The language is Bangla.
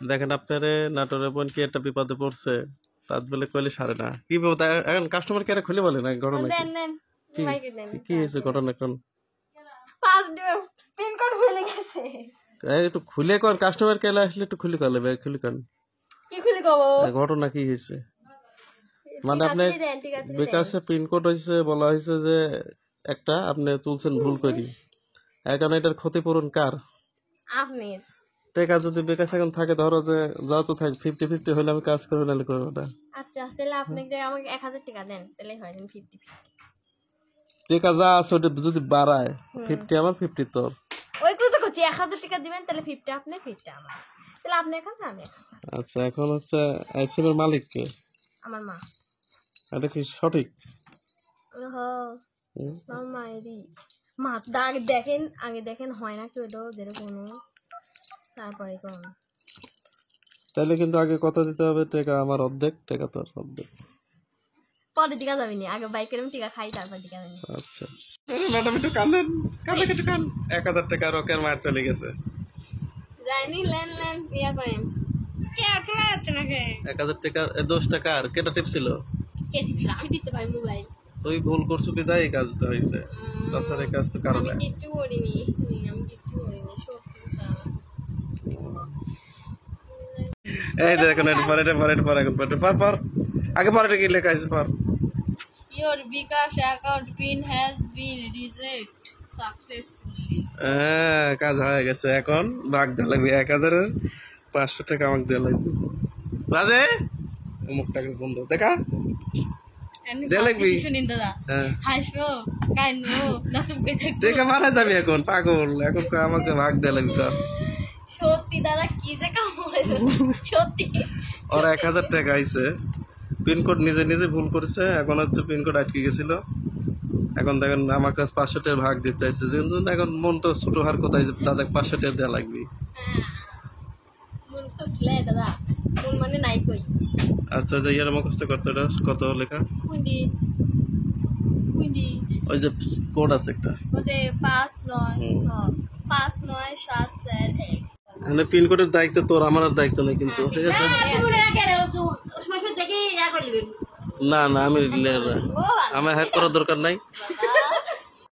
দেখেন আপনারে নাটোরের বোন কি একটা বিপদে পড়ছে, তার বলে কইলে সারে না। কি বিপদ এখন কাস্টমার কেয়ারে খুলে বলে না ঘটনা কি? দেন কি মাইকে দেন কি হয়েছে ঘটনা এখন? পিন কোড ভুলে গেছে। একটু খুলে কর, কাস্টমার কেয়ারে আসলে একটু খুলে কর ভাই, খুলে কর। কি খুলে কব? ঘটনা কি হয়েছে? মানে আপনি ঠিক আছে বিকাশে পিনকোড হয়েছে, বলা হয়েছে যে একটা আপনি তুলছেন ভুল করি, এখন এটার ক্ষতিপূরণ কার? আপনি টাকা যদি বিকাশ এখন থাকে, ধরো যে যত থাকে 50-50 হলে আমি কাজ করবো, নাহলে করবো না। আচ্ছা তাহলে আপনি আমাকে 1000 টাকা দেন, তাহলে হয় 50। টাকা যা আছে ওটা যদি বাড়ায় 50 আমার 50 তোর। ওই কথা করছি, 1000 টাকা দিবেন তাহলে 50 আপনি 50 আমার, তাহলে আপনি এখন আমি এখন। আচ্ছা এখন হচ্ছে আইসিএমের মালিক কে? আমার মা। এটা কি সঠিক? আমার মায়েরই মা। আগে দেখেন হয় না কেউ যেরকম, তারপরে কোন তাহলে কিন্তু আগে কথা দিতে হবে, টাকা আমার অর্ধেক, টাকা তোর অর্ধেক। পরে টিকা যাবি না, আগে বাইকের টিকা খাই তারপর টিকা যাবি। আচ্ছা ম্যাডাম একটু কাঁদেন, একটু কান। 1000 টাকা রকের মার চলে গেছে। যাইনি লেন ইয়া করেন কে চলে যাচ্ছে না কে? 1000 টাকা 10 টাকা আর কেটা টিপ ছিল? কে দিছিল? আমি দিতে পারি মোবাইল। তুই ভুল করছো বিদায় এই কাজটা হয়েছে, তাছাড়া এই কাজ তো কারণ আমি কিচ্ছু করিনি, সত্যি কথা। এই দেখুন এটা পরে এখন পর আগে পরে কি লেখা আছে পর? Your Bikash account pin has been reset successfully. হ্যাঁ কাজ হয়ে গেছে, এখন ভাগ দেওয়া লাগবে 1500 টাকা আমাকে দেওয়া লাগবে। রাজে অমুক টাকা বন্ধ দেখা দেওয়া লাগবি। হ্যাঁ হাসবো কাইনবো নাচুকে থাকবো। টাকা মারা যাবি এখন পাগল, এখন আমাকে ভাগ দেওয়া লাগবে কর। সত্যি দাদা কি যে কাম হইলো, সত্যি ওর 1000 টাকা আইছে, পিনকোড নিজে নিজে ভুল করেছে, এখন হচ্ছে পিনকোড আটকে গেছিল। এখন দেখেন আমার কাছে 500 টাকা ভাগ দিতে চাইছে, কিন্তু এখন মন তো ছোট হার কোথায়, দাদা 500 টাকা দেওয়া লাগবে। মন ছুটলে দাদা, মন মানে নাই কই। আচ্ছা যে ইয়ার মুখস্থ করতে এটা কত লেখা? কুইন্ডি ওই যে কোড আছে একটা, ওতে 59741। মানে পিনকোডের দায়িত্ব তোর, আমার আর দায়িত্ব নেই কিন্তু, ঠিক আছে? না আমি আমার হ্যাক করার দরকার নাই।